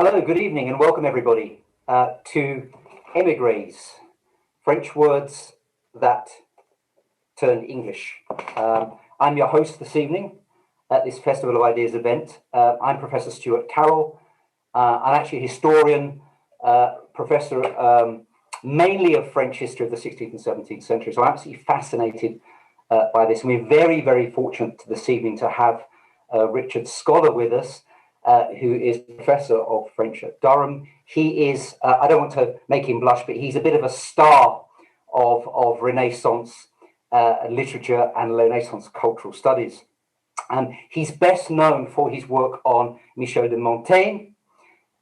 Hello, good evening, and welcome everybody to Émigrés, French words that turn English. I'm your host this evening at this Festival of Ideas event. I'm Professor Stuart Carroll. I'm actually a historian, professor mainly of French history of the 16th and 17th century, so I'm absolutely fascinated by this. And we're very, very fortunate this evening to have Richard Scholar with us, who is Professor of French at Durham. He is, I don't want to make him blush, but he's a bit of a star of Renaissance literature and Renaissance cultural studies. He's best known for his work on Michel de Montaigne,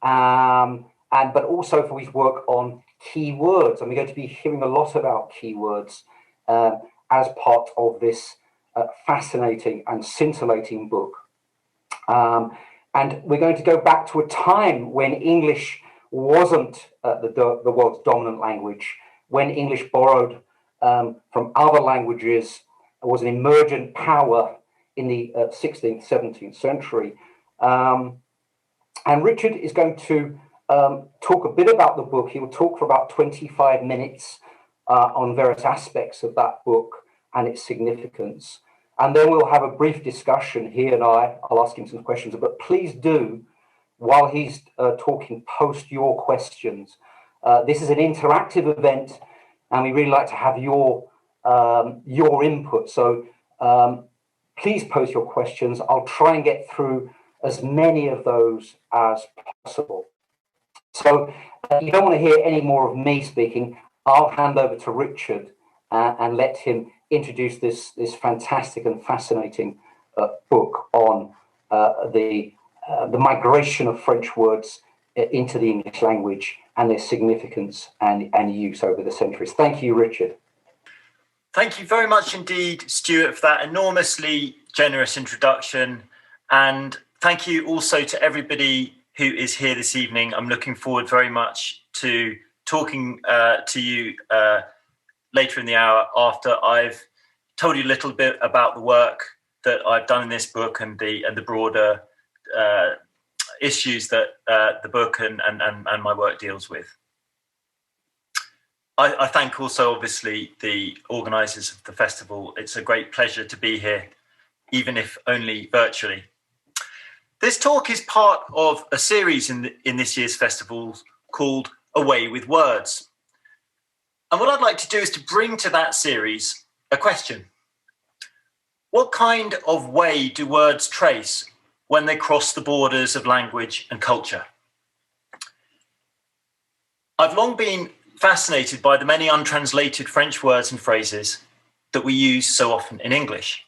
but also for his work on keywords. And we're going to be hearing a lot about keywords as part of this fascinating and scintillating book. And we're going to go back to a time when English wasn't the world's dominant language, when English borrowed from other languages, was an emergent power in the 16th, 17th century. And Richard is going to talk a bit about the book. He will talk for about 25 minutes on various aspects of that book and its significance. And then we'll have a brief discussion, he and I'll ask him some questions, but please do, while he's talking, post your questions. This is an interactive event, and we really like to have your input. So please post your questions. I'll try and get through as many of those as possible. So you don't want to hear any more of me speaking. I'll hand over to Richard and let him introduce this fantastic and fascinating book on the migration of French words into the English language and their significance and use over the centuries. Thank you, Richard. Thank you very much indeed, Stuart, for that enormously generous introduction. And thank you also to everybody who is here this evening. I'm looking forward very much to talking to you later in the hour after I've told you a little bit about the work that I've done in this book and the broader issues that the book and my work deals with. I thank also, obviously, the organisers of the festival. It's a great pleasure to be here, even if only virtually. This talk is part of a series in this year's festival called Away with Words. And what I'd like to do is to bring to that series a question. What kind of way do words trace when they cross the borders of language and culture? I've long been fascinated by the many untranslated French words and phrases that we use so often in English.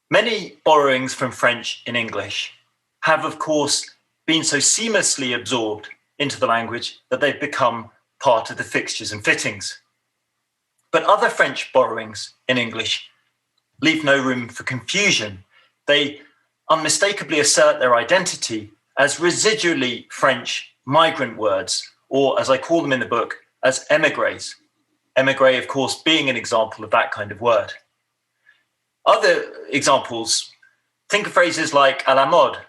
Many borrowings from French in English have, of course, been so seamlessly absorbed into the language that they've become part of the fixtures and fittings. But other French borrowings in English leave no room for confusion. They unmistakably assert their identity as residually French migrant words, or as I call them in the book, as émigrés. Émigré, of course, being an example of that kind of word. Other examples, think of phrases like à la mode,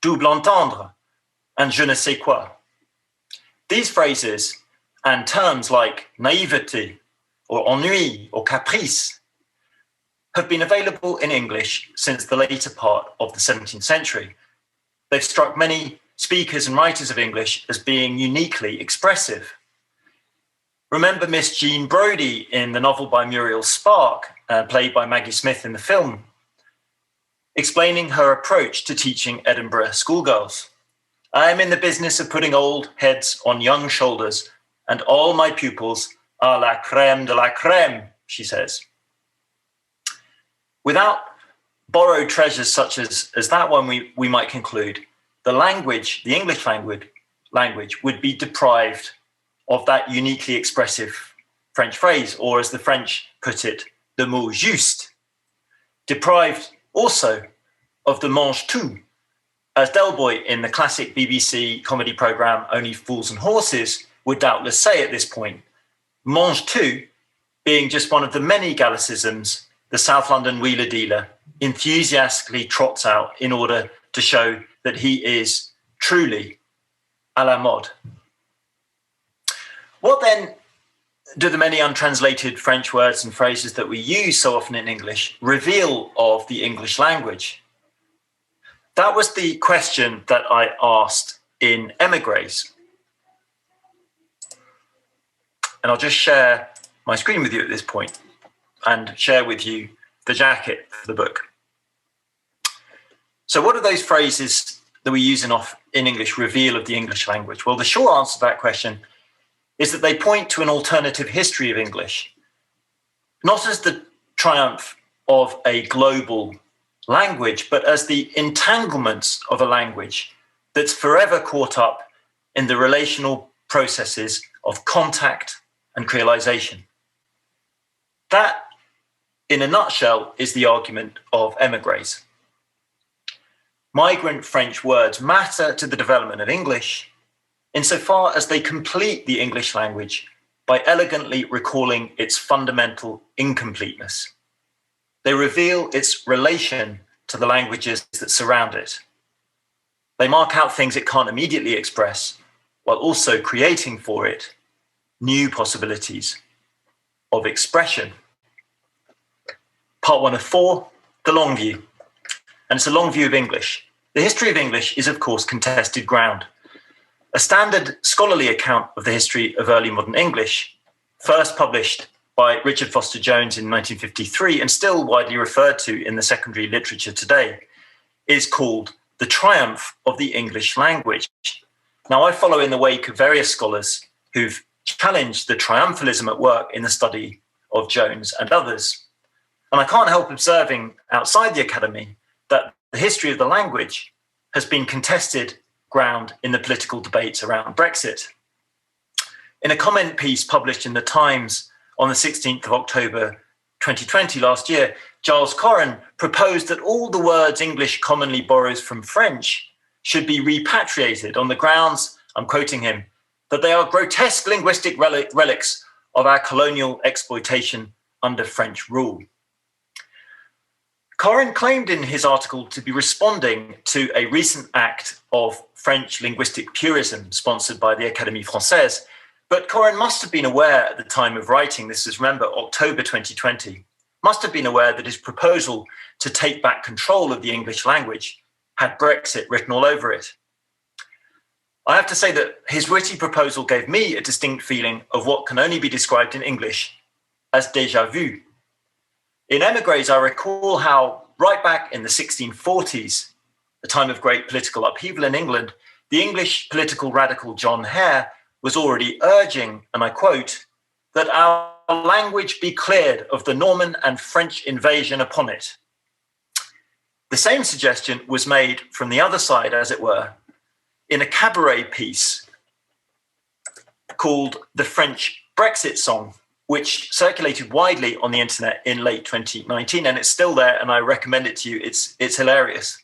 double entendre, and je-ne-sais-quoi. These phrases and terms like naïveté or ennui or caprice have been available in English since the later part of the 17th century. They've struck many speakers and writers of English as being uniquely expressive. Remember Miss Jean Brodie in the novel by Muriel Spark, played by Maggie Smith in the film, explaining her approach to teaching Edinburgh schoolgirls. I am in the business of putting old heads on young shoulders, and all my pupils are la crème de la crème, she says. Without borrowed treasures such as that one, we might conclude the language, the English language would be deprived of that uniquely expressive French phrase, or as the French put it, the mot juste. Deprived also of the mange-tout, as Del Boy in the classic BBC comedy programme Only Fools and Horses would doubtless say at this point, mange-tout being just one of the many Gallicisms the South London wheeler dealer enthusiastically trots out in order to show that he is truly à la mode. What then do the many untranslated French words and phrases that we use so often in English reveal of the English language? That was the question that I asked in Émigrés. And I'll just share my screen with you at this point and share with you the jacket for the book. So what do those phrases that we use in English reveal of the English language? Well, the short answer to that question is that they point to an alternative history of English, not as the triumph of a global language, but as the entanglements of a language that's forever caught up in the relational processes of contact and creolisation. That, in a nutshell, is the argument of Émigrés. Migrant French words matter to the development of English insofar as they complete the English language by elegantly recalling its fundamental incompleteness. They reveal its relation to the languages that surround it. They mark out things it can't immediately express, while also creating for it new possibilities of expression. Part 1 of 4, the long view. And it's a long view of English. The history of English is, of course, contested ground. A standard scholarly account of the history of early modern English, first published by Richard Foster Jones in 1953 and still widely referred to in the secondary literature today, is called The Triumph of the English Language. Now, I follow in the wake of various scholars who've challenged the triumphalism at work in the study of Jones and others. And I can't help observing outside the academy that the history of the language has been contested ground in the political debates around Brexit. In a comment piece published in The Times on the 16th of October 2020, last year, Giles Corran proposed that all the words English commonly borrows from French should be repatriated on the grounds, I'm quoting him, that they are grotesque linguistic relics of our colonial exploitation under French rule. Corran claimed in his article to be responding to a recent act of French linguistic purism sponsored by the Académie Française, but Corran must have been aware at the time of writing, this is, remember, October 2020, must have been aware that his proposal to take back control of the English language had Brexit written all over it. I have to say that his witty proposal gave me a distinct feeling of what can only be described in English as déjà vu. In Émigrés, I recall how right back in the 1640s, the time of great political upheaval in England, the English political radical John Hare was already urging, and I quote, that our language be cleared of the Norman and French invasion upon it. The same suggestion was made from the other side, as it were, in a cabaret piece called The French Brexit Song, which circulated widely on the internet in late 2019, and it's still there, and I recommend it to you. It's hilarious.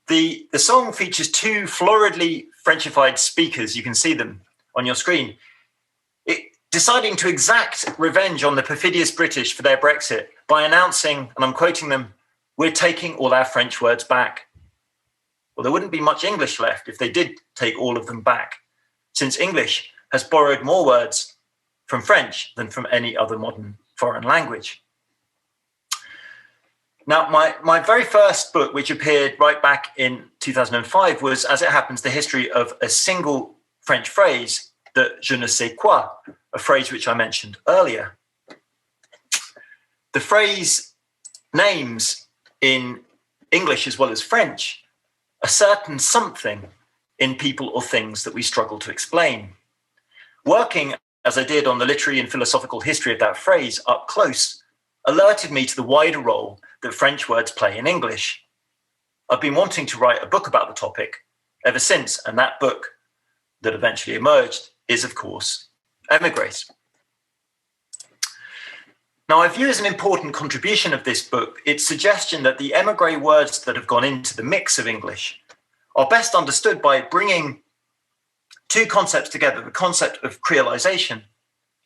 The song features two floridly Frenchified speakers, you can see them on your screen, deciding to exact revenge on the perfidious British for their Brexit by announcing, and I'm quoting them, "We're taking all our French words back." Well, there wouldn't be much English left if they did take all of them back, since English has borrowed more words from French than from any other modern foreign language. Now, my very first book, which appeared right back in 2005, was, as it happens, the history of a single French phrase, the je-ne-sais-quoi, a phrase which I mentioned earlier. The phrase names in English as well as French a certain something in people or things that we struggle to explain. Working, as I did, on the literary and philosophical history of that phrase up close, alerted me to the wider role that French words play in English. I've been wanting to write a book about the topic ever since, and that book that eventually emerged is, of course, Émigrés. Now, I view as an important contribution of this book its suggestion that the émigré words that have gone into the mix of English are best understood by bringing two concepts together, the concept of creolisation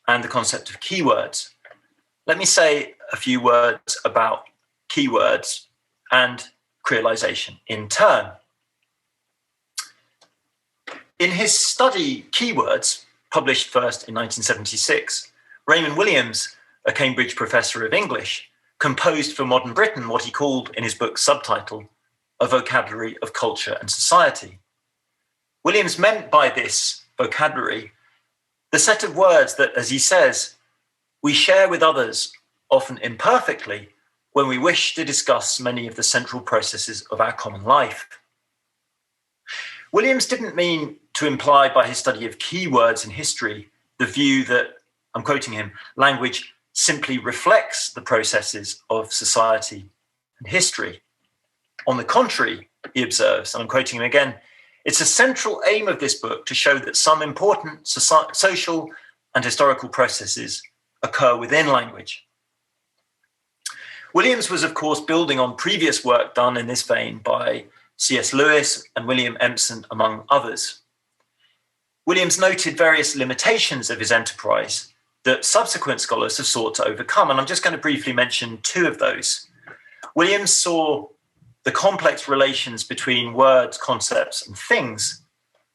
and the concept of keywords. Let me say a few words about keywords and creolisation in turn. In his study Keywords, published first in 1976, Raymond Williams, a Cambridge professor of English, composed for modern Britain what he called in his book's subtitle, A Vocabulary of Culture and Society. Williams meant by this vocabulary the set of words that, as he says, we share with others, often imperfectly, when we wish to discuss many of the central processes of our common life. Williams didn't mean to imply by his study of keywords in history the view that, I'm quoting him, language simply reflects the processes of society and history. On the contrary, he observes, and I'm quoting him again, it's a central aim of this book to show that some important social and historical processes occur within language. Williams was, of course, building on previous work done in this vein by C.S. Lewis and William Empson, among others. Williams noted various limitations of his enterprise that subsequent scholars have sought to overcome, and I'm just going to briefly mention two of those. Williams saw the complex relations between words, concepts, and things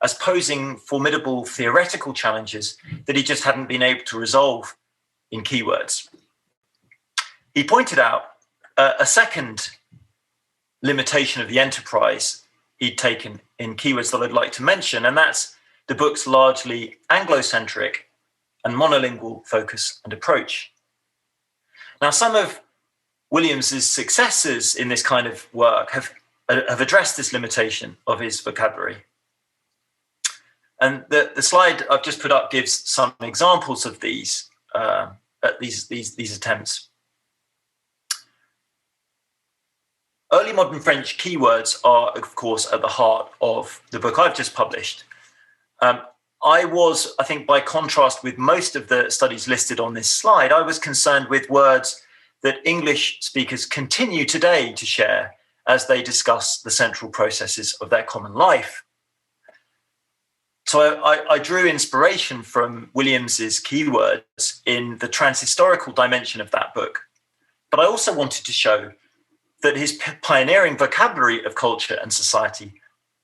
as posing formidable theoretical challenges that he just hadn't been able to resolve in keywords. He pointed out a second limitation of the enterprise he'd taken in keywords that I'd like to mention, and that's the book's largely Anglo-centric and monolingual focus and approach. Now, some of Williams's successors in this kind of work have addressed this limitation of his vocabulary. And the slide I've just put up gives some examples of these attempts. Early modern French keywords are, of course, at the heart of the book I've just published. I was, I think, by contrast with most of the studies listed on this slide, I was concerned with words that English speakers continue today to share as they discuss the central processes of their common life. So I drew inspiration from Williams's keywords in the transhistorical dimension of that book. But I also wanted to show that his pioneering vocabulary of culture and society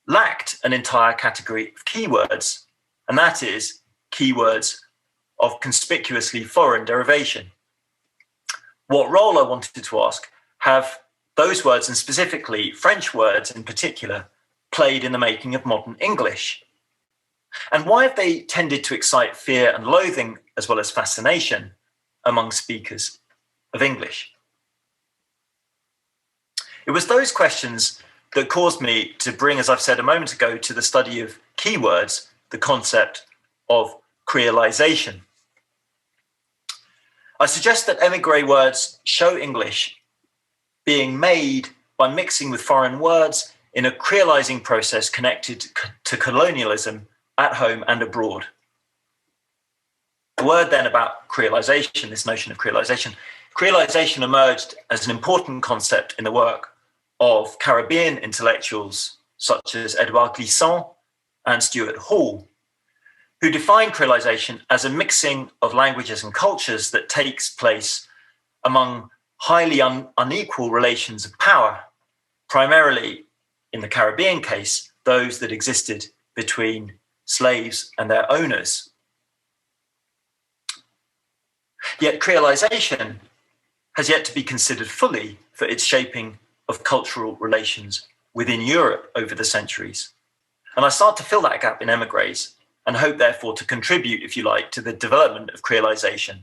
lacked an entire category of keywords, and that is keywords of conspicuously foreign derivation. What role, I wanted to ask, have those words, and specifically French words in particular, played in the making of modern English? And why have they tended to excite fear and loathing, as well as fascination, among speakers of English? It was those questions that caused me to bring, as I've said a moment ago, to the study of keywords, the concept of creolization. I suggest that émigré words show English being made by mixing with foreign words in a creolizing process connected to colonialism at home and abroad. A word then about creolization, this notion of creolization. Creolization emerged as an important concept in the work of Caribbean intellectuals such as Edouard Glissant and Stuart Hall, who defined creolization as a mixing of languages and cultures that takes place among highly unequal relations of power, primarily, in the Caribbean case, those that existed between slaves and their owners. Yet creolization has yet to be considered fully for its shaping of cultural relations within Europe over the centuries. And I start to fill that gap in émigrés and hope, therefore, to contribute, if you like, to the development of creolization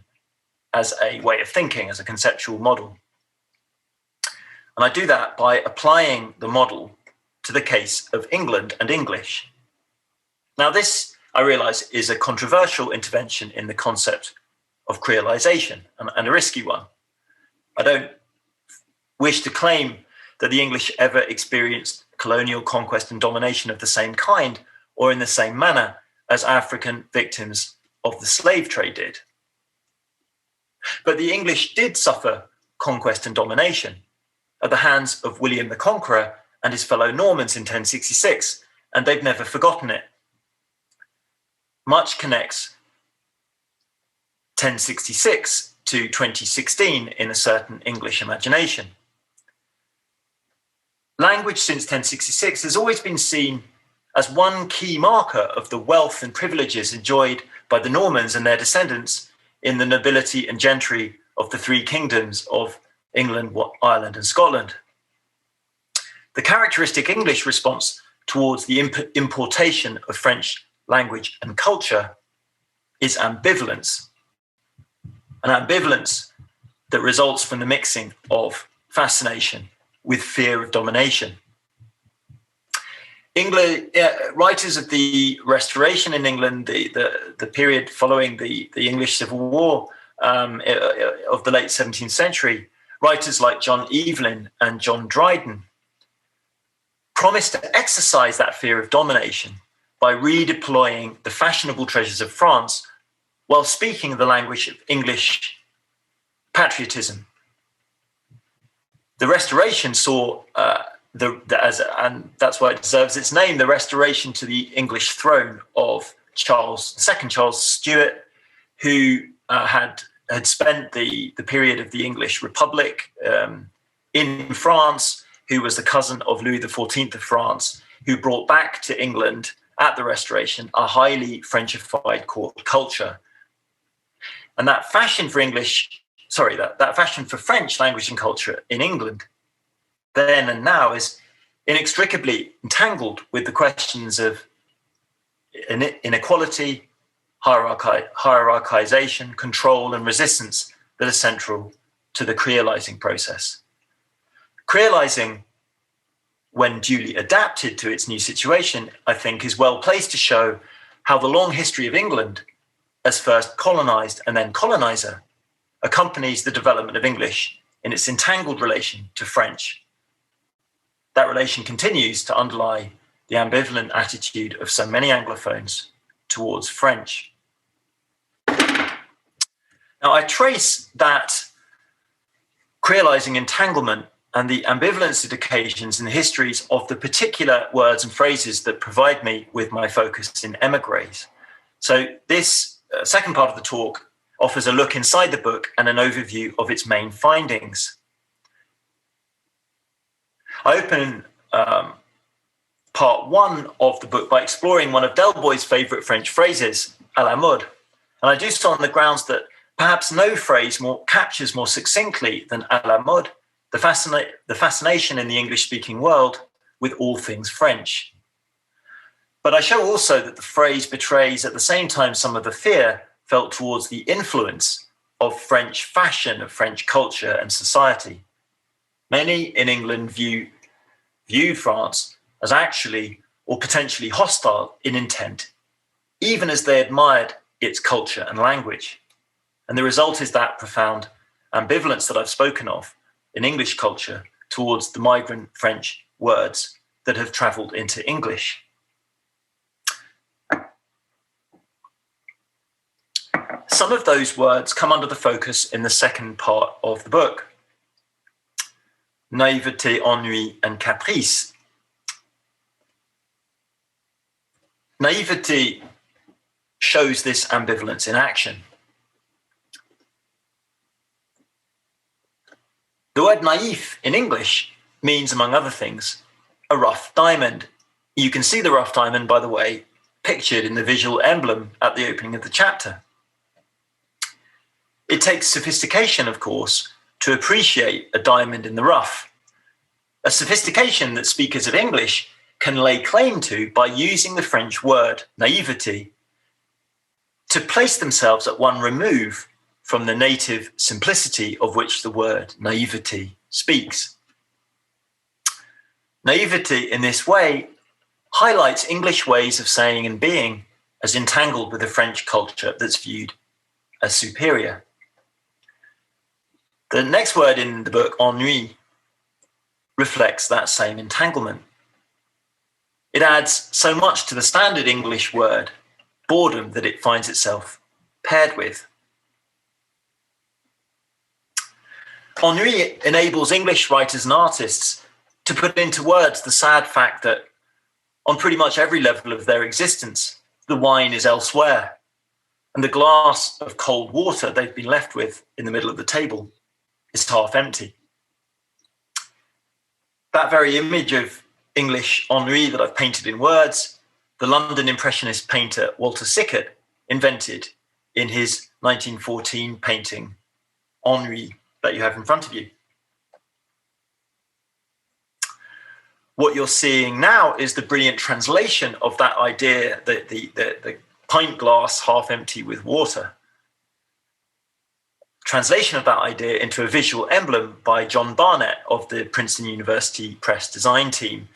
as a way of thinking, as a conceptual model. And I do that by applying the model to the case of England and English. Now, this, I realize, is a controversial intervention in the concept of creolization, and a risky one. I don't wish to claim that the English ever experienced colonial conquest and domination of the same kind or in the same manner as African victims of the slave trade did. But the English did suffer conquest and domination at the hands of William the Conqueror and his fellow Normans in 1066, and they've never forgotten it. Much connects 1066 to 2016 in a certain English imagination. Language since 1066 has always been seen as one key marker of the wealth and privileges enjoyed by the Normans and their descendants in the nobility and gentry of the three kingdoms of England, Ireland, and Scotland. The characteristic English response towards the importation of French language and culture is ambivalence, an ambivalence that results from the mixing of fascination with fear of domination. Writers of the Restoration in England, the period following the English Civil War of the late 17th century, writers like John Evelyn and John Dryden promised to exercise that fear of domination by redeploying the fashionable treasures of France while speaking the language of English patriotism. The Restoration saw, and that's why it deserves its name, the restoration to the English throne of second Charles Stuart, who had spent the period of the English Republic in France, who was the cousin of Louis XIV of France, who brought back to England at the Restoration a highly Frenchified court culture. And that fashion for that fashion for French language and culture in England then and now is inextricably entangled with the questions of inequality, hierarchization, control, and resistance that are central to the creolizing process. Creolizing, when duly adapted to its new situation, I think is well placed to show how the long history of England as first colonized and then colonizer accompanies the development of English in its entangled relation to French. That relation continues to underlie the ambivalent attitude of so many Anglophones towards French. Now, I trace that creolizing entanglement and the ambivalence it occasions in the histories of the particular words and phrases that provide me with my focus in Émigrés. So this second part of the talk offers a look inside the book and an overview of its main findings. I open part one of the book by exploring one of Delboy's favorite French phrases, à la mode. And I do so on the grounds that perhaps no phrase captures more succinctly than à la mode the fascination in the English-speaking world with all things French. But I show also that the phrase betrays at the same time some of the fear felt towards the influence of French fashion, of French culture and society. Many in England viewed France as actually or potentially hostile in intent, even as they admired its culture and language. And the result is that profound ambivalence that I've spoken of in English culture towards the migrant French words that have traveled into English. Some of those words come under the focus in the second part of the book. Naïveté, ennui, and caprice. Naivety shows this ambivalence in action. The word naïf in English means, among other things, a rough diamond. You can see the rough diamond, by the way, pictured in the visual emblem at the opening of the chapter. It takes sophistication, of course, to appreciate a diamond in the rough. A sophistication that speakers of English can lay claim to by using the French word naivety to place themselves at one remove from the native simplicity of which the word naivety speaks. Naivety in this way highlights English ways of saying and being as entangled with a French culture that's viewed as superior. The next word in the book, ennui, reflects that same entanglement. It adds so much to the standard English word, boredom, that it finds itself paired with. Ennui enables English writers and artists to put into words the sad fact that on pretty much every level of their existence, the wine is elsewhere, and the glass of cold water they've been left with in the middle of the table is half empty. That very image of English ennui that I've painted in words the London Impressionist painter Walter Sickert invented in his 1914 painting, Ennui, that you have in front of you. What you're seeing now is the brilliant translation of that idea, the pint glass half empty with water. Translation of that idea into a visual emblem by John Barnett of the Princeton University Press design team,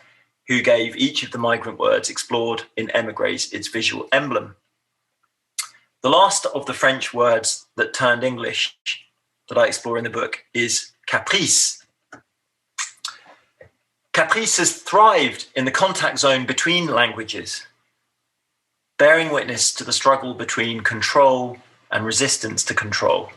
who gave each of the migrant words explored in Émigrés its visual emblem. The last of the French words that turned English that I explore in the book is caprice. Caprice has thrived in the contact zone between languages, bearing witness to the struggle between control and resistance to control,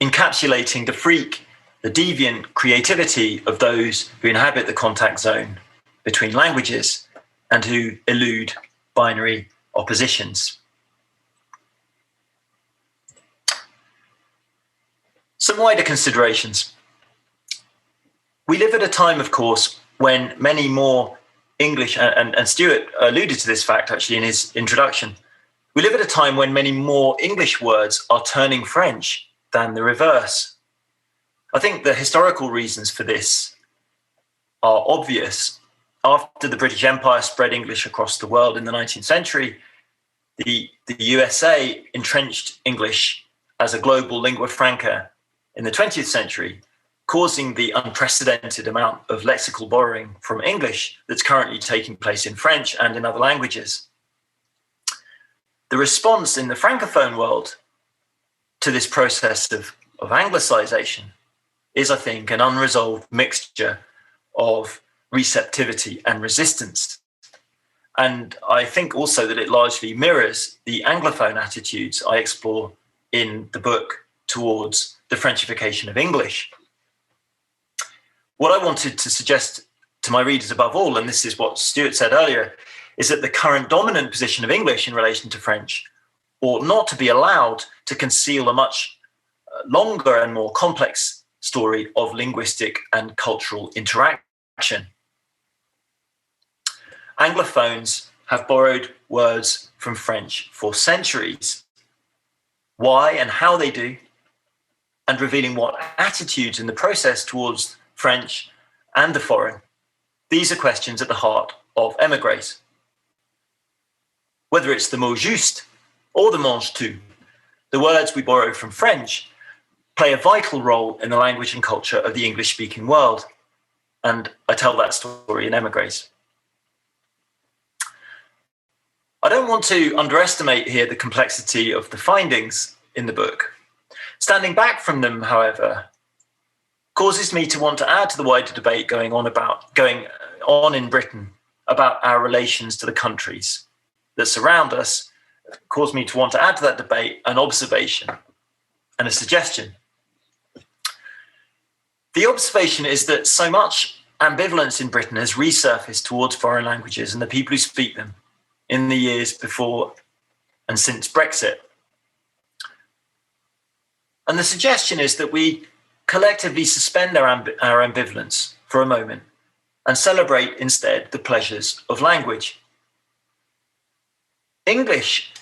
encapsulating the freak, the deviant creativity of those who inhabit the contact zone between languages and who elude binary oppositions. Some wider considerations. We live at a time, of course, when many more English, and Stuart alluded to this fact actually in his introduction, we live at a time when many more English words are turning French than the reverse. I think the historical reasons for this are obvious. After the British Empire spread English across the world in the 19th century, the USA entrenched English as a global lingua franca in the 20th century, causing the unprecedented amount of lexical borrowing from English that's currently taking place in French and in other languages. The response in the Francophone world to this process of Anglicization is, I think, an unresolved mixture of receptivity and resistance. And I think also that it largely mirrors the Anglophone attitudes I explore in the book towards the Frenchification of English. What I wanted to suggest to my readers above all, and this is what Stuart said earlier, is that the current dominant position of English in relation to French ought not to be allowed to conceal a much longer and more complex story of linguistic and cultural interaction. Anglophones have borrowed words from French for centuries. Why and how they do, and revealing what attitudes in the process towards French and the foreign. These are questions at the heart of Émigrés. Whether it's the mot juste or the mange tout, the words we borrow from French play a vital role in the language and culture of the English-speaking world. And I tell that story in Émigrés. I don't want to underestimate here the complexity of the findings in the book. Standing back from them, however, causes me to want to add to the wider debate going on in Britain about our relations to the countries that surround us, caused me to want to add to that debate an observation and a suggestion. The observation is that so much ambivalence in Britain has resurfaced towards foreign languages and the people who speak them in the years before and since Brexit. And the suggestion is that we collectively suspend our ambivalence for a moment and celebrate instead the pleasures of language. English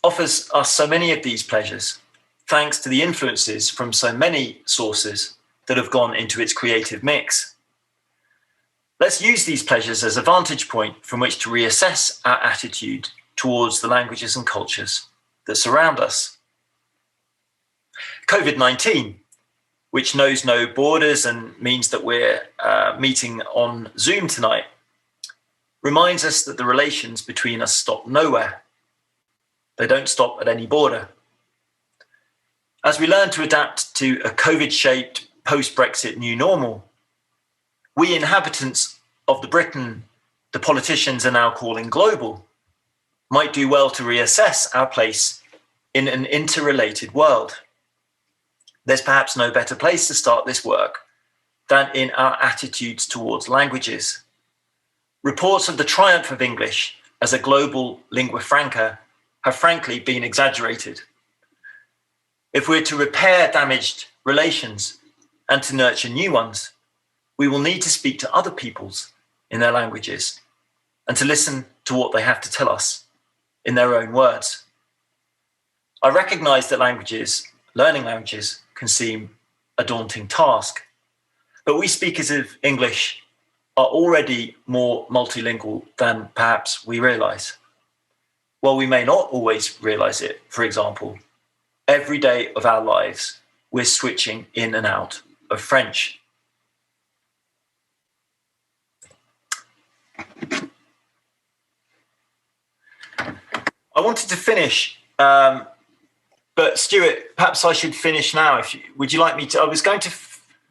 offers us so many of these pleasures, thanks to the influences from so many sources that have gone into its creative mix. Let's use these pleasures as a vantage point from which to reassess our attitude towards the languages and cultures that surround us. COVID-19, which knows no borders and means that we're meeting on Zoom tonight, reminds us that the relations between us stop nowhere. They don't stop at any border. As we learn to adapt to a COVID-shaped post-Brexit new normal, we inhabitants of the Britain the politicians are now calling global might do well to reassess our place in an interrelated world. There's perhaps no better place to start this work than in our attitudes towards languages. Reports of the triumph of English as a global lingua franca have frankly been exaggerated. If we're to repair damaged relations and to nurture new ones, we will need to speak to other peoples in their languages and to listen to what they have to tell us in their own words. I recognise that learning languages, can seem a daunting task, but we speakers of English are already more multilingual than perhaps we realise. While we may not always realise it, for example, every day of our lives, we're switching in and out of French. I wanted to finish, but Stuart, perhaps I should finish now. Would you like me to? I was going to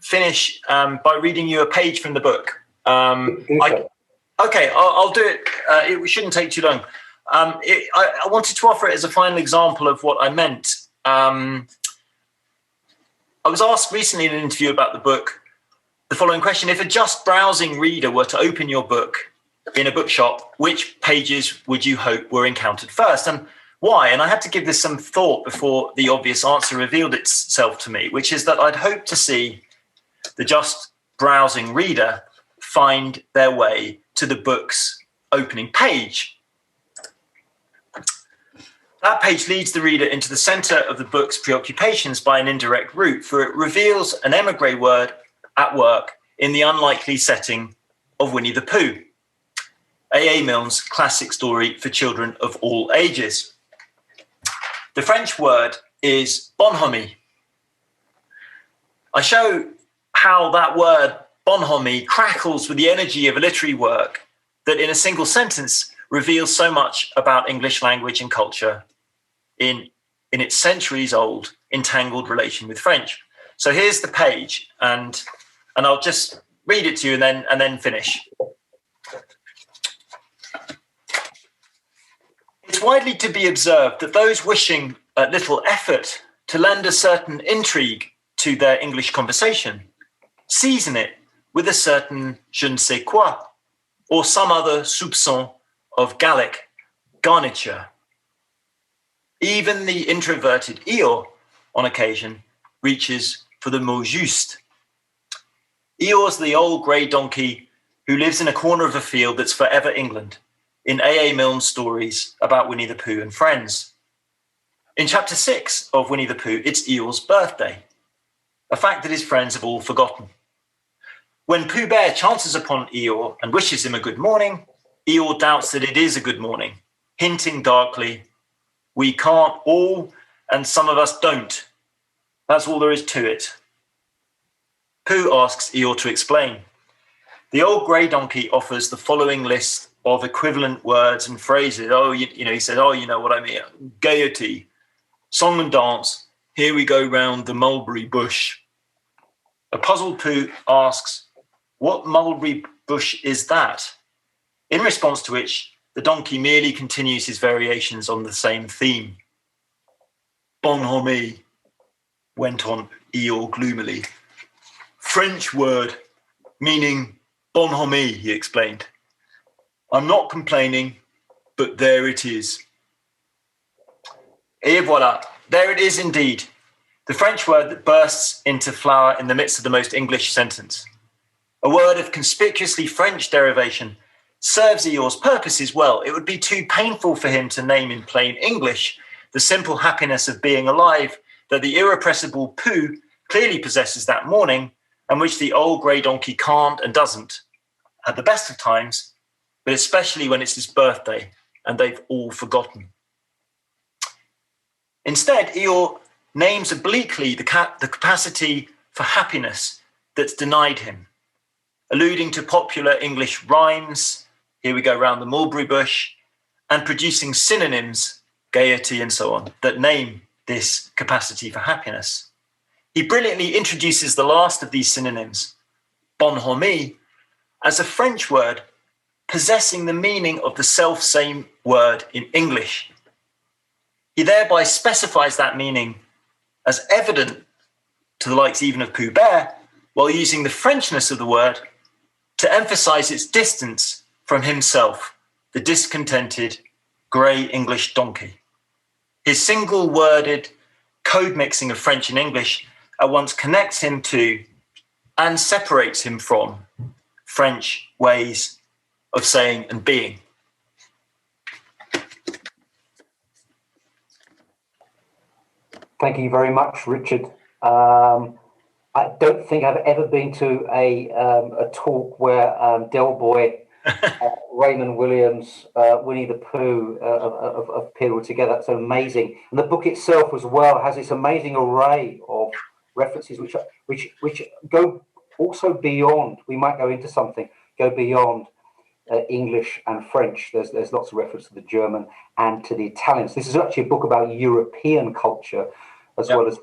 finish by reading you a page from the book. Okay, I'll do it. It shouldn't take too long. I wanted to offer it as a final example of what I meant. I was asked recently in an interview about the book the following question: if a just browsing reader were to open your book in a bookshop, which pages would you hope were encountered first, and why? And I had to give this some thought before the obvious answer revealed itself to me, which is that I'd hope to see the just browsing reader find their way to the book's opening page. That page leads the reader into the centre of the book's preoccupations by an indirect route, for it reveals an émigré word at work in the unlikely setting of Winnie the Pooh, A.A. Milne's classic story for children of all ages. The French word is bonhomie. I show how that word bonhomie crackles with the energy of a literary work that in a single sentence reveals so much about English language and culture in its centuries-old entangled relation with French. So here's the page, and I'll just read it to you and then finish. It's widely to be observed that those wishing at little effort to lend a certain intrigue to their English conversation season it with a certain je-ne-sais-quoi or some other soupçon of Gallic garniture. Even the introverted Eeyore, on occasion, reaches for the mot juste. Eeyore's the old grey donkey who lives in a corner of a field that's forever England, in A.A. Milne's stories about Winnie the Pooh and friends. In chapter 6 of Winnie the Pooh, it's Eeyore's birthday, a fact that his friends have all forgotten. When Pooh Bear chances upon Eeyore and wishes him a good morning, Eeyore doubts that it is a good morning, hinting darkly, "We can't all, and some of us don't. That's all there is to it." Pooh asks Eeyore to explain. The old grey donkey offers the following list of equivalent words and phrases. He said, you know what I mean. Gaiety, song and dance, here we go round the mulberry bush. A puzzled Pooh asks, what mulberry bush is that? In response to which, the donkey merely continues his variations on the same theme. Bonhomie, went on Eeyore gloomily. French word, meaning bonhomie, he explained. I'm not complaining, but there it is. Et voilà, there it is indeed. The French word that bursts into flower in the midst of the most English sentence. A word of conspicuously French derivation serves Eeyore's purposes well. It would be too painful for him to name in plain English the simple happiness of being alive that the irrepressible Pooh clearly possesses that morning, and which the old grey donkey can't and doesn't, at the best of times, but especially when it's his birthday and they've all forgotten. Instead, Eeyore names obliquely the capacity for happiness that's denied him, alluding to popular English rhymes, here we go round the mulberry bush, and producing synonyms, gaiety and so on, that name this capacity for happiness. He brilliantly introduces the last of these synonyms, bonhomie, as a French word possessing the meaning of the self-same word in English. He thereby specifies that meaning as evident to the likes even of Pooh Bear, while using the Frenchness of the word to emphasize its distance from himself, the discontented grey English donkey. His single-worded code mixing of French and English at once connects him to and separates him from French ways of saying and being. Thank you very much, Richard. I don't think I've ever been to a talk where Del Boy, Raymond Williams, Winnie the Pooh have appeared together. That's amazing. And the book itself as well has this amazing array of references which go also beyond. We might go into something, go beyond English and French. There's lots of reference to the German and to the Italians. This is actually a book about European culture as well as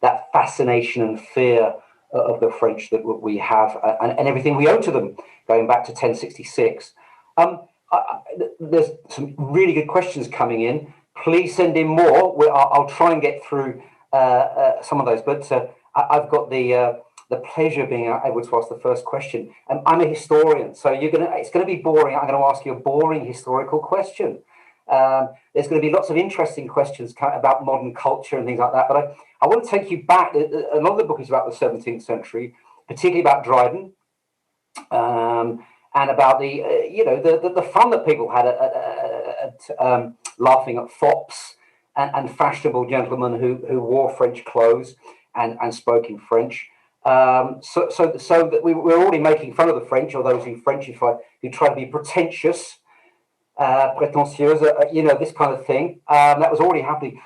that fascination and fear of the French that we have and everything we owe to them, going back to 1066. There's some really good questions coming in. Please send in more. I'll try and get through some of those, but I've got the pleasure of being able to ask the first question. I'm a historian, so it's going to be boring. I'm going to ask you a boring historical question. There's going to be lots of interesting questions about modern culture and things like that. But I want to take you back. A lot of the book is about the 17th century, particularly about Dryden, and about the fun that people had at laughing at fops and fashionable gentlemen who wore French clothes and spoke in French. So that we're already making fun of the French, or those who Frenchify, who try to be pretentious. Pretentieuse, this kind of thing. That was already happening.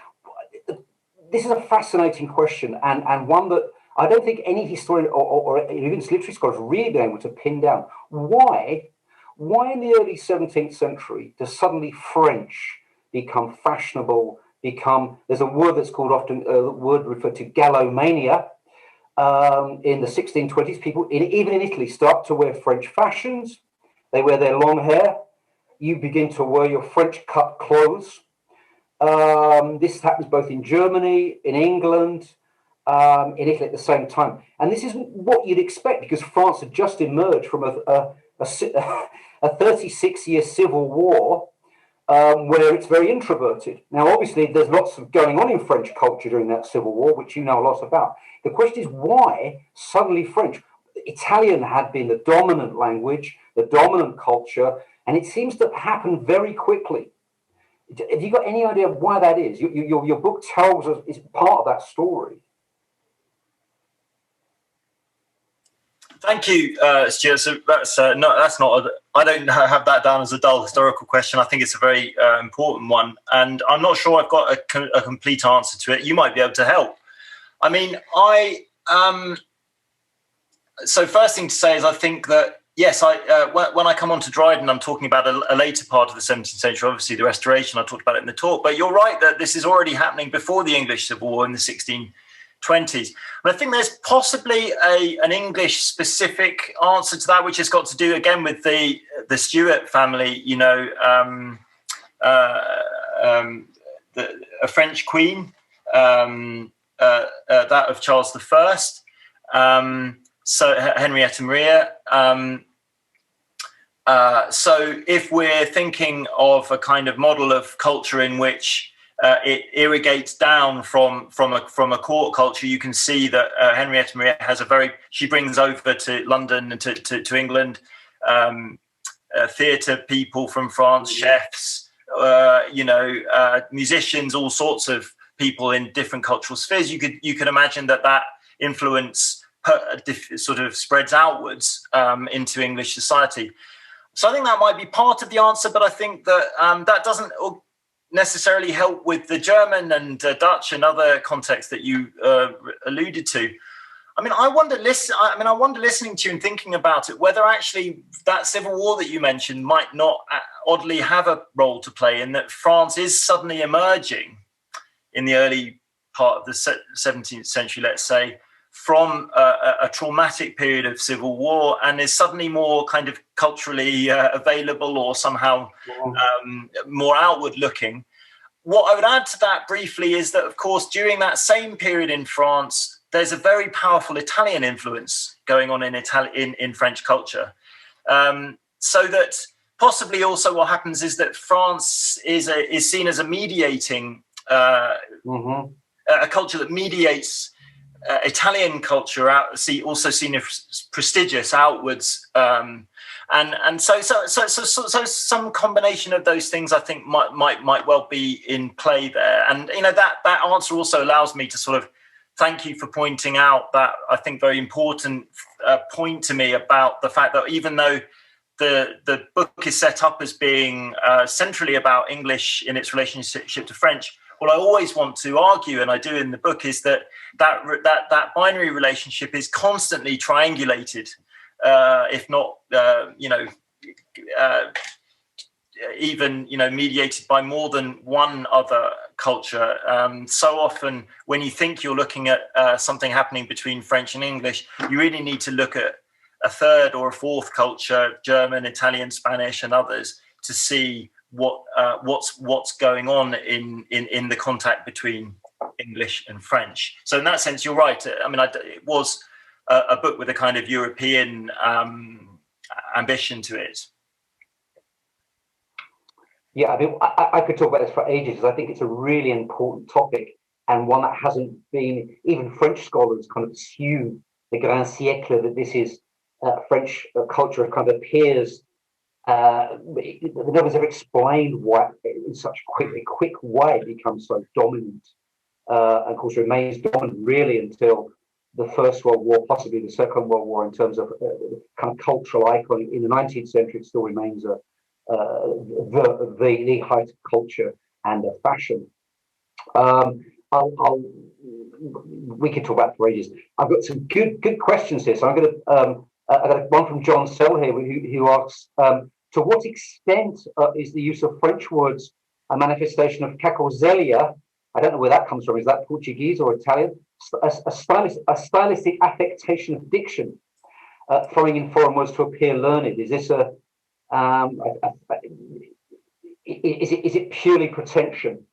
This is a fascinating question, and one that I don't think any historian or even literary scholars really been able to pin down. Why in the early 17th century does suddenly French become fashionable? There's a word that's called often a word referred to gallomania. In the 1620s, people even in Italy start to wear French fashions. They wear their long hair. You begin to wear your French cut clothes. This happens both in Germany, in England, in Italy at the same time. And this is what you'd expect, because France had just emerged from a 36-year civil war where it's very introverted. Now, obviously, there's lots of going on in French culture during that civil war, which you know a lot about. The question is, why suddenly French? Italian had been the dominant language, the dominant culture, and it seems to happen very quickly. Have you got any idea of why that is? Your book tells us it's part of that story. Thank you, Stuart. So that's not. I don't have that down as a dull historical question. I think it's a very important one, and I'm not sure I've got a complete answer to it. You might be able to help. I mean, so first thing to say is I think that. Yes, when I come on to Dryden, I'm talking about a later part of the 17th century, obviously the Restoration. I talked about it in the talk, but you're right that this is already happening before the English Civil War in the 1620s. But I think there's possibly an English-specific answer to that, which has got to do, again, with the Stuart family, a French queen, that of Charles I, so Henrietta Maria. So if we're thinking of a kind of model of culture in which it irrigates down from a court culture, you can see that Henrietta Maria she brings over to London and to England theatre people from France, chefs, musicians, all sorts of people in different cultural spheres. You could imagine that influence sort of spreads outwards into English society. So I think that might be part of the answer, but I think that that doesn't necessarily help with the German and Dutch and other contexts that you alluded to. I mean, I wonder listening to you and thinking about it, whether actually that civil war that you mentioned might not oddly have a role to play in that France is suddenly emerging in the early part of the 17th century, let's say, from a traumatic period of civil war and is suddenly more kind of culturally available or somehow more outward looking. What I would add to that briefly is that, of course, during that same period in France, there's a very powerful Italian influence going on in French culture. So that possibly also what happens is that France is seen as a mediating, a culture that mediates Italian culture, also seen as prestigious outwards, and And so some combination of those things I think might well be in play there. And that answer also allows me to sort of thank you for pointing out that I think very important point to me about the fact that even though the book is set up as being centrally about English in its relationship to French, what I always want to argue, and I do in the book, is that binary relationship is constantly triangulated, if not, even mediated by more than one other culture. So often, when you think you're looking at something happening between French and English, you really need to look at a third or a fourth culture, German, Italian, Spanish, and others, to see what's going on in the contact between English and French. So in that sense, you're right. I mean, it was a book with a kind of European ambition to it. Yeah, I mean, I could talk about this for ages, because I think it's a really important topic, and one that hasn't been, even French scholars kind of assume the grand siècle, that this is French culture kind of appears. Nobody's ever explained why in such a quick way it becomes so dominant, and of course remains dominant really until the First World War, possibly the Second World War, in terms of kind of cultural icon. In the 19th century, it still remains the height of culture and of fashion. We could talk about it for ages. I've got some good questions here, so I'm going to. I got one from John Sell here, who asks, to what extent is the use of French words a manifestation of cacozelia? I don't know where that comes from. Is that Portuguese or Italian? A stylistic affectation of diction, throwing in foreign words to appear learned. Is this is it purely pretension?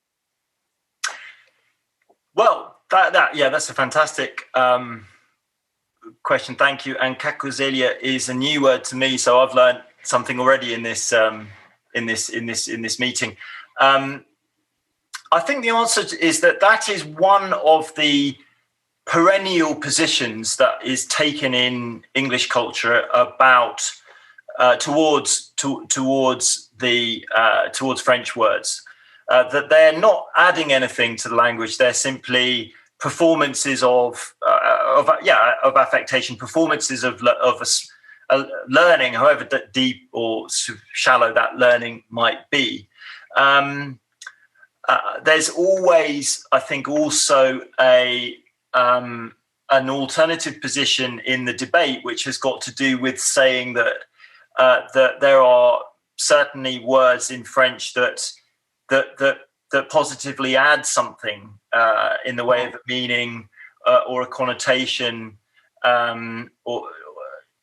Well, that's a fantastic question. Thank you. And cacozelia is a new word to me, so I've learned something already in this meeting. I think the answer is that is one of the perennial positions that is taken in English culture about towards French words, that they're not adding anything to the language. They're simply performances of affectation, performances of learning, however deep or shallow that learning might be. There's always, I think, also an alternative position in the debate, which has got to do with saying that there are certainly words in French that positively add something in the way of a meaning or a connotation, or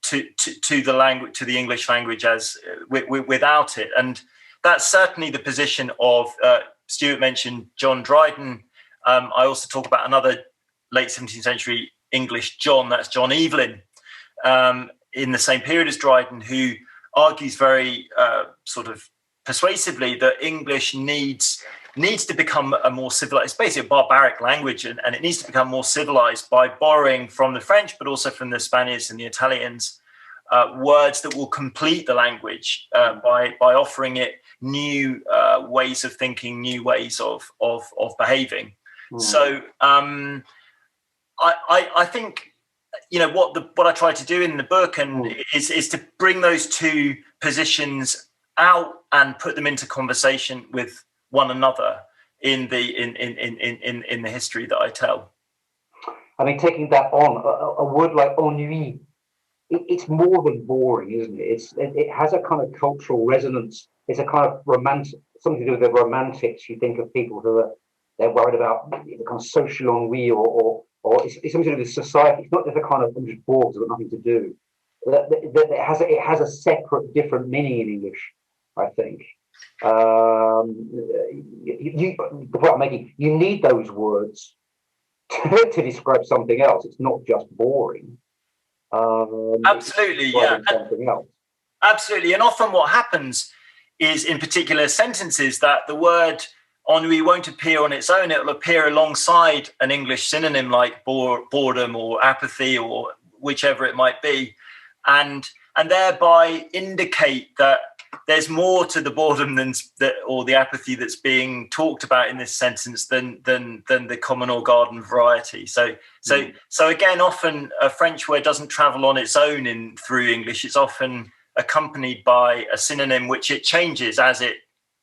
to the language, to the English language, as without it. And that's certainly the position of Stuart mentioned John Dryden. I also talk about another late 17th century English John, that's John Evelyn, in the same period as Dryden, who argues very sort of persuasively that English needs to become a more civilized, it's basically a barbaric language, and it needs to become more civilized by borrowing from the French, but also from the Spaniards and the Italians, words that will complete the language by offering it new ways of thinking, new ways of behaving. So I think, what I try to do in the book is to bring those two positions out and put them into conversation with one another in the history that I tell. I mean, taking that on, a word like ennui, it's more than boring, isn't it? It has a kind of cultural resonance. It's a kind of romantic, something to do with the romantics. You think of people who they're worried about the kind of social ennui, or it's something to do with society. It's not just a kind of bored that got nothing to do. It has a separate, different meaning in English, I think. The point I'm making, you need those words to describe something else. It's not just boring. Absolutely, yeah. Something else. Absolutely, and often what happens is, in particular sentences, that the word ennui won't appear on its own. It'll appear alongside an English synonym like boredom or apathy or whichever it might be. And and thereby indicate that there's more to the boredom than or the apathy that's being talked about in this sentence than the common or garden variety. So again, often a French word doesn't travel on its own through English. It's often accompanied by a synonym which it changes as it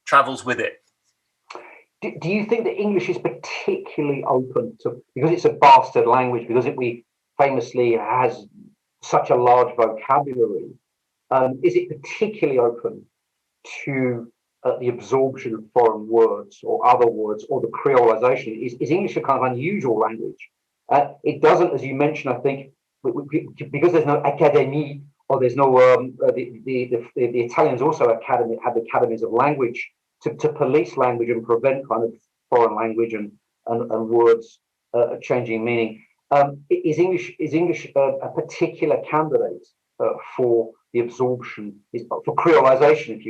travels with it. Do you think that English is particularly open to, because it's a bastard language, because we famously has such a large vocabulary, is it particularly open to the absorption of foreign words or other words or the creolization? Is English a kind of unusual language? It doesn't, as you mentioned, I think, because there's no académie, or there's no the Italians also have the academies of language to police language and prevent kind of foreign language and words changing meaning. Is English a particular candidate for the absorption, for creolization, if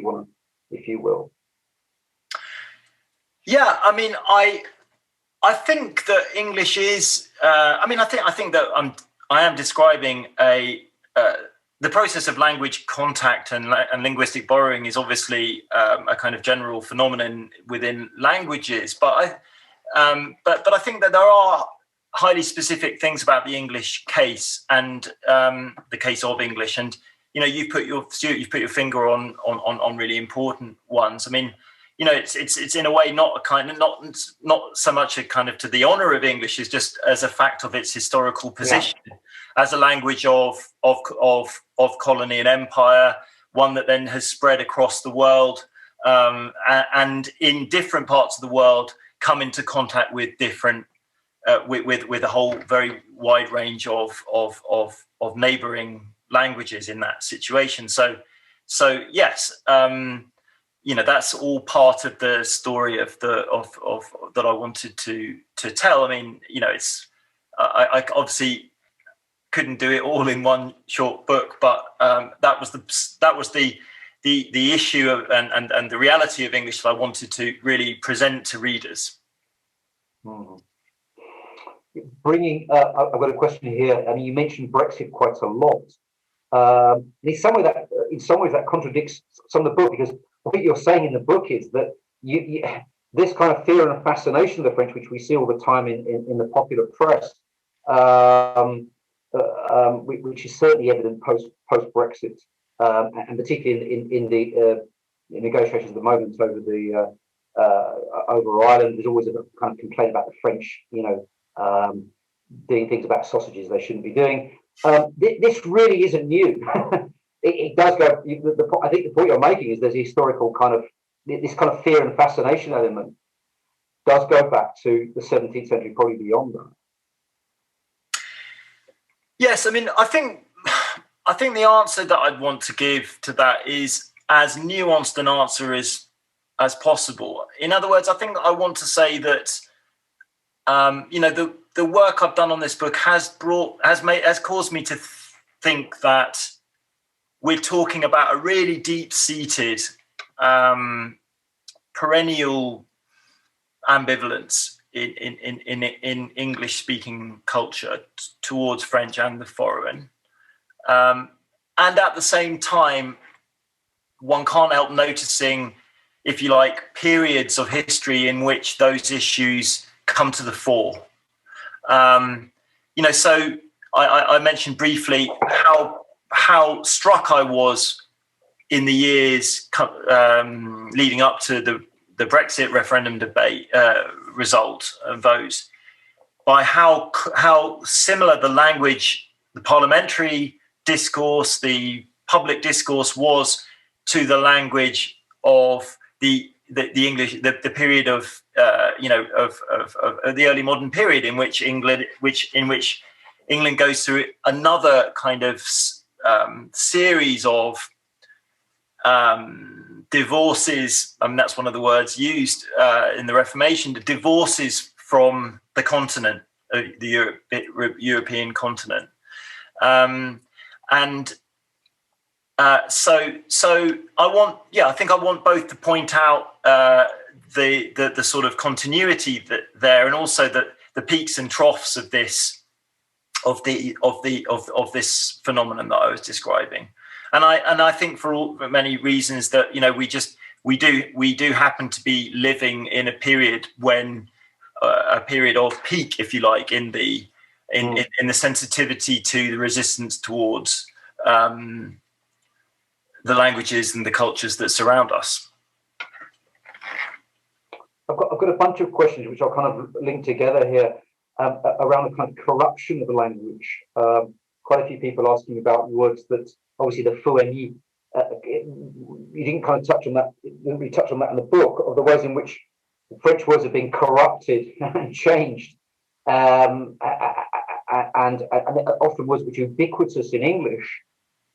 you will? Yeah, I mean, I think that English is. I think that I am describing the process of language contact and linguistic borrowing is obviously a kind of general phenomenon within languages, but I think that there are highly specific things about the English case and the case of English, and you've put your finger on really important ones. I mean, it's in a way not so much a kind of to the honor of English as just as a fact of its historical position as a language of colony and empire, one that then has spread across the world, and in different parts of the world come into contact with different with a whole very wide range of neighboring languages in that situation. So yes, that's all part of the story of that I wanted to tell. I mean, I obviously couldn't do it all in one short book, but that was the issue and the reality of English that I wanted to really present to readers. I've got a question here. I mean, you mentioned Brexit quite a lot. In some ways that contradicts some of the book, because what you're saying in the book is that this kind of fear and fascination of the French, which we see all the time in the popular press, which is certainly evident post Brexit, and particularly in the negotiations at the moment over Ireland. There's always a kind of complaint about the French, doing things about sausages they shouldn't be doing. This really isn't new. It does go. I think the point you're making is there's a historical kind of this kind of fear and fascination element does go back to the 17th century, probably beyond that. Yes, I mean, I think the answer that I'd want to give to that is as nuanced an answer as possible. In other words, I think I want to say that the work I've done on this book has caused me to think that we're talking about a really deep-seated perennial ambivalence in English-speaking culture towards French and the foreign, and at the same time, one can't help noticing, if you like, periods of history in which those issues come to the fore. So I mentioned briefly how struck I was in the years leading up to the Brexit referendum debate result and vote, by how similar the language, the parliamentary discourse, the public discourse was to the language of the English, the period of the early modern period in which England goes through another kind of series of divorces. I mean, that's one of the words used in the Reformation, the divorces from the continent, the European continent. So I think I want both to point out the sort of continuity there, and also the peaks and troughs of this this phenomenon that I was describing. I think for many reasons that we do happen to be living in a period when a period of peak, if you like, in the sensitivity to the resistance towards the languages and the cultures that surround us. I've got a bunch of questions which I'll kind of link together here around the kind of corruption of the language. Quite a few people asking about words that obviously the ennui. You didn't kind of touch on that. You didn't really touch on that in the book, of the ways in which French words have been corrupted and changed, and often words which are ubiquitous in English.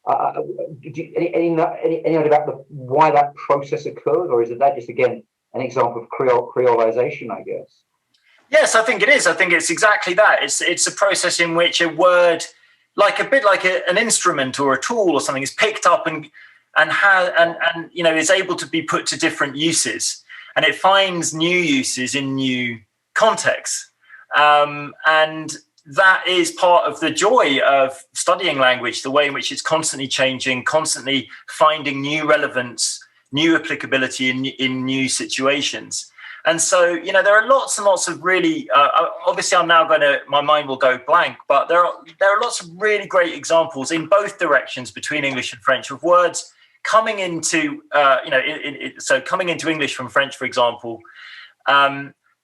Any idea about why that process occurs, or is that just again an example of creolization, I guess? Yes, I think it is. I think it's exactly that. It's a process in which a word, like an instrument or a tool or something, is picked up and is able to be put to different uses, and it finds new uses in new contexts, and that is part of the joy of studying language, the way in which it's constantly changing, constantly finding new relevance, new applicability in new situations. And so, there are lots and lots of really, obviously my mind will go blank, but there are lots of really great examples in both directions between English and French of words coming into, coming into English from French, for example,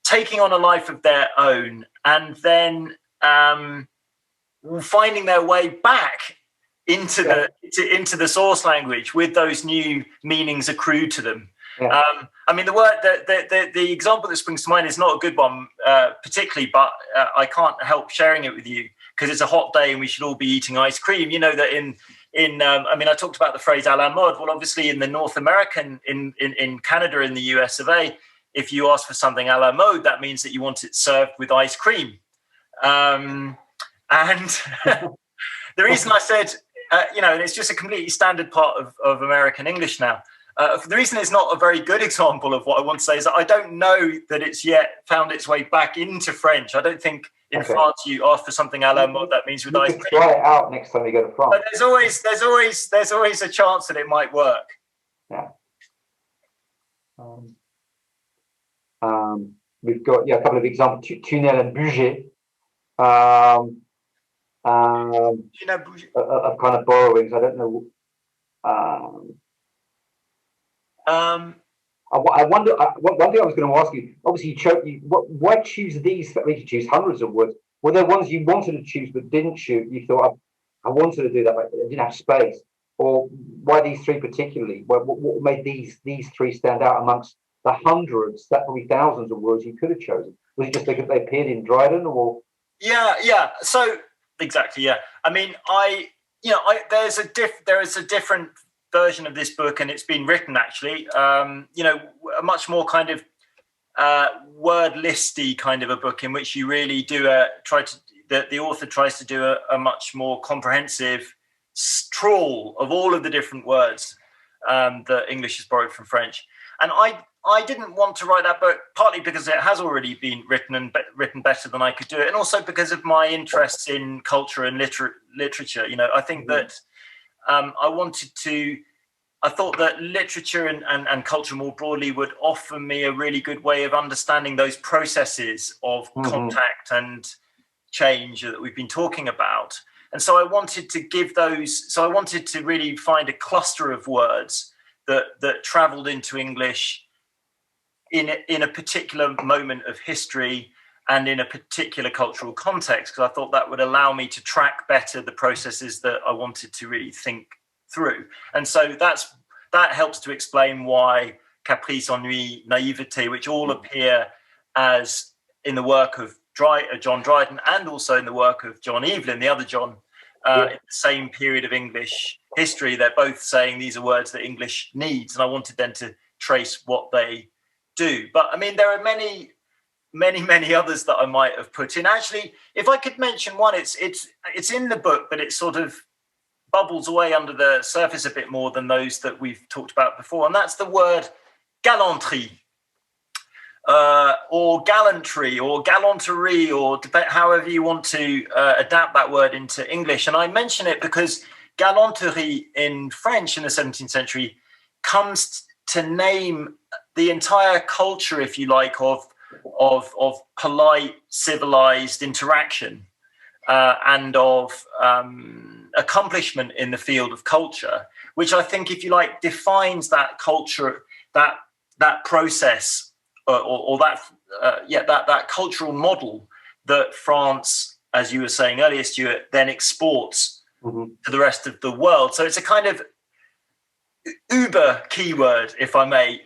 taking on a life of their own, and then finding their way back into the source language with those new meanings accrued to them. Yeah. The example that springs to mind is not a good one particularly, but I can't help sharing it with you because it's a hot day and we should all be eating ice cream. You know that I talked about the phrase à la mode. Well, obviously in the North American, in Canada, in the US of A, if you ask for something à la mode, that means that you want it served with ice cream. And the reason I said, and it's just a completely standard part of American English now. The reason it's not a very good example of what I want to say is that I don't know that it's yet found its way back into French. I don't think in France you ask for something à la mode that means with ice cream. Try it out next time you go to France. But there's always a chance that it might work. Yeah. We've got a couple of examples. Tunnel and budget. Of kind of borrowings. I don't know. I wonder. One thing I was going to ask you. Obviously, why choose these? At least you choose hundreds of words. Were there ones you wanted to choose but didn't choose? You thought I wanted to do that, but I didn't have space. Or why these three particularly? What made these three stand out amongst the hundreds, that probably thousands of words you could have chosen? Was it just because they appeared in Dryden, or? Yeah. So exactly, yeah. I mean, there is a different version of this book, and it's been written actually. A much more kind of word listy kind of a book in which you really do the author tries to do a much more comprehensive trawl of all of the different words that English has borrowed from French. And I didn't want to write that book, partly because it has already been written and written better than I could do it, and also because of my interests in culture and literature. I think that I thought that literature and culture more broadly would offer me a really good way of understanding those processes of contact and change that we've been talking about. And so I wanted to really find a cluster of words that traveled into English in a particular moment of history and in a particular cultural context, because I thought that would allow me to track better the processes that I wanted to really think through. And so that helps to explain why caprice, ennui, naivety, which all appear as in the work of John Dryden and also in the work of John Evelyn, the other John, in the same period of English history. They're both saying these are words that English needs, and I wanted then to trace what they do. But I mean, there are many others that I might have put in. Actually, if I could mention one, it's in the book, but it sort of bubbles away under the surface a bit more than those that we've talked about before, and that's the word gallantry, or gallantry, or galanterie, or however you want to adapt that word into English. And I mention it because Gallantry in French in the 17th century comes to name the entire culture, if you like, of polite, civilized interaction and of accomplishment in the field of culture, which I think, if you like, defines that culture, that process, or that cultural model that France, as you were saying earlier, Stuart, then exports to the rest of the world. So it's a kind of uber keyword, if I may,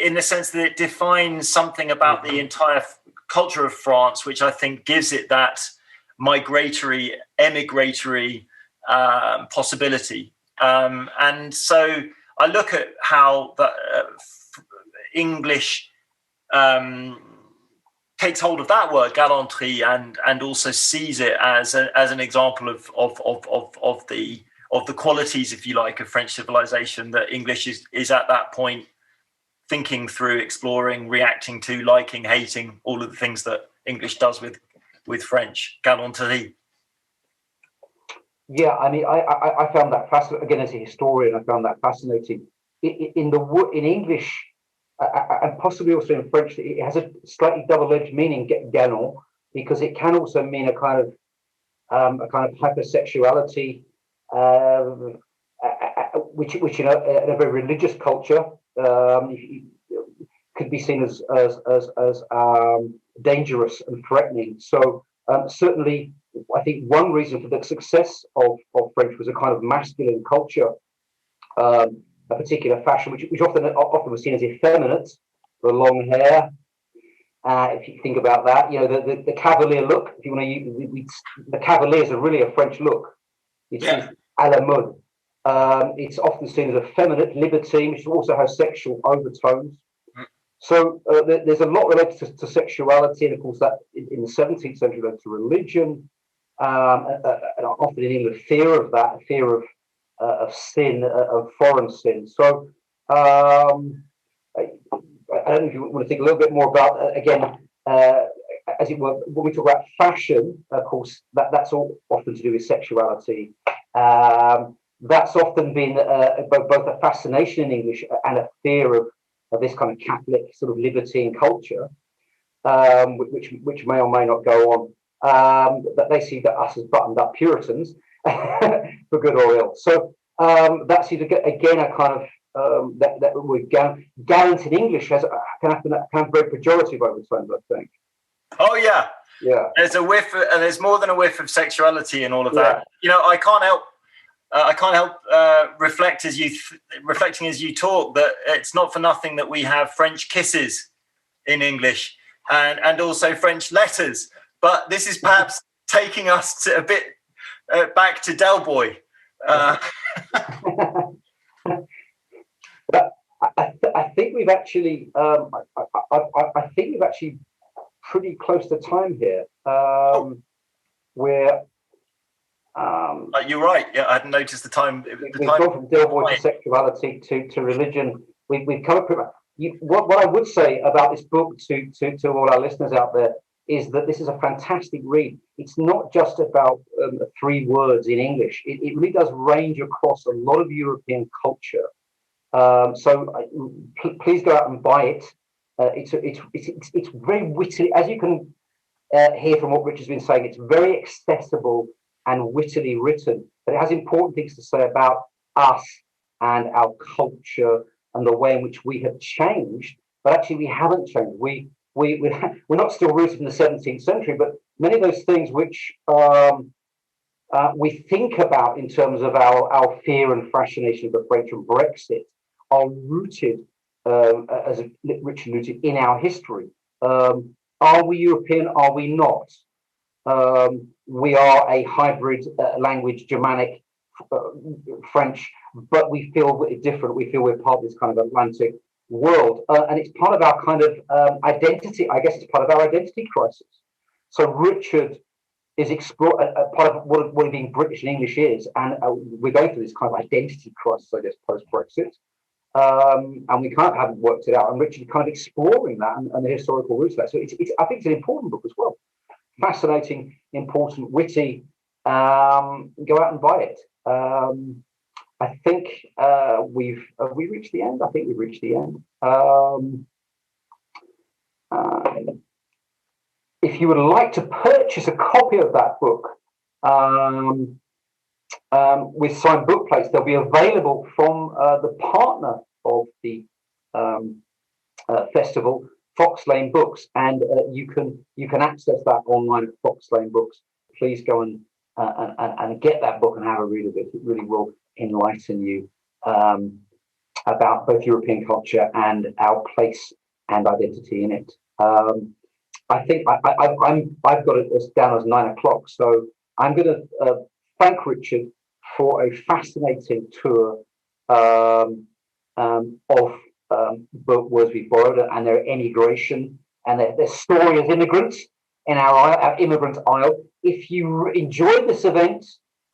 in the sense that it defines something about the entire culture of France, which I think gives it that migratory, emigratory possibility. And so I look at how the English takes hold of that word, gallantry, and also sees it as an example of the qualities, if you like, of French civilization, that English is at that point thinking through, exploring, reacting to, liking, hating, all of the things that English does with French, gallantry. Yeah, I mean, I found that fascinating. Again, as a historian, I found that fascinating. In English, and possibly also in French, it has a slightly double-edged meaning, galant, because it can also mean a kind of hypersexuality, which in a very religious culture could be seen as dangerous and threatening. So certainly, I think one reason for the success of French was a kind of masculine culture, a particular fashion, which often was seen as effeminate, the long hair. If you think about that, the cavalier look. If you want to use the cavaliers are really a French look. It's à la mode. It's often seen as effeminate, libertine, which also has sexual overtones. So there's a lot related to sexuality, and of course that in the 17th century led to religion, and often in England fear of that, fear of sin, of foreign sin. So I don't know if you want to think a little bit more about as it were, when we talk about fashion, of course that's all often to do with sexuality. That's often been both a fascination in English and a fear of this kind of Catholic sort of libertine culture, which may or may not go on. But they see that us as buttoned up Puritans, for good or ill. So that's again a kind of that word gallant in English can have very pejorative overtones, I think. Oh yeah. There's a whiff, and there's more than a whiff of sexuality and all of that. I can't help reflecting as you talk that it's not for nothing that we have French kisses in English and also French letters. But this is perhaps taking us to a bit back to Del Boy. I think we've actually, I think we've actually pretty close to time here. Where you're right. Yeah, I hadn't noticed the time. We've gone from Del Boy to sexuality to religion. We've covered pretty much. What I would say about this book to all our listeners out there is that this is a fantastic read. It's not just about 3 words in English. It really does range across a lot of European culture. So please go out and buy it. It's very wittily, as you can hear from what Richard's been saying. It's very accessible and wittily written, but it has important things to say about us and our culture and the way in which we have changed. But actually, we haven't changed. We're not still rooted in the 17th century, but many of those things which we think about in terms of our fear and fascination of the French and Brexit are rooted, as Richard alluded, in our history. Are we European? Are we not? We are a hybrid language, Germanic, French, but we feel different. We feel we're part of this kind of Atlantic world, and it's part of our kind of identity. I guess it's part of our identity crisis. So Richard is part of what being British and English is, and we're going through this kind of identity crisis, I guess, post-Brexit, and we haven't worked it out. And Richard kind of exploring that and the historical roots of that. So I think it's an important book as well. Fascinating, important, witty. Go out and buy it. I think have we reached the end? I think we've reached the end. If you would like to purchase a copy of that book with signed book plates, they'll be available from the partner of the festival, Fox Lane Books, and you can access that online at Fox Lane Books. Please go and get that book and have a read of it. It really will enlighten you about both European culture and our place and identity in it. I think I've got it as down as 9 o'clock, so I'm going to thank Richard for a fascinating tour of words we borrowed and their emigration and their story as immigrants in our immigrant aisle. If you enjoyed this event,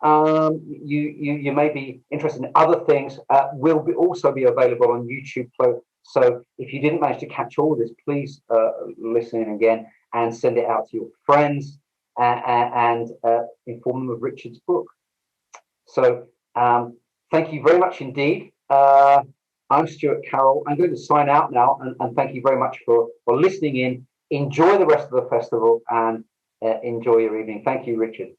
you may be interested in other things. Will also be available on YouTube. So if you didn't manage to catch all of this, please listen in again and send it out to your friends and inform them of Richard's book. So thank you very much indeed. I'm Stuart Carroll. I'm going to sign out now and thank you very much for listening in. Enjoy the rest of the festival and enjoy your evening. Thank you, Richard.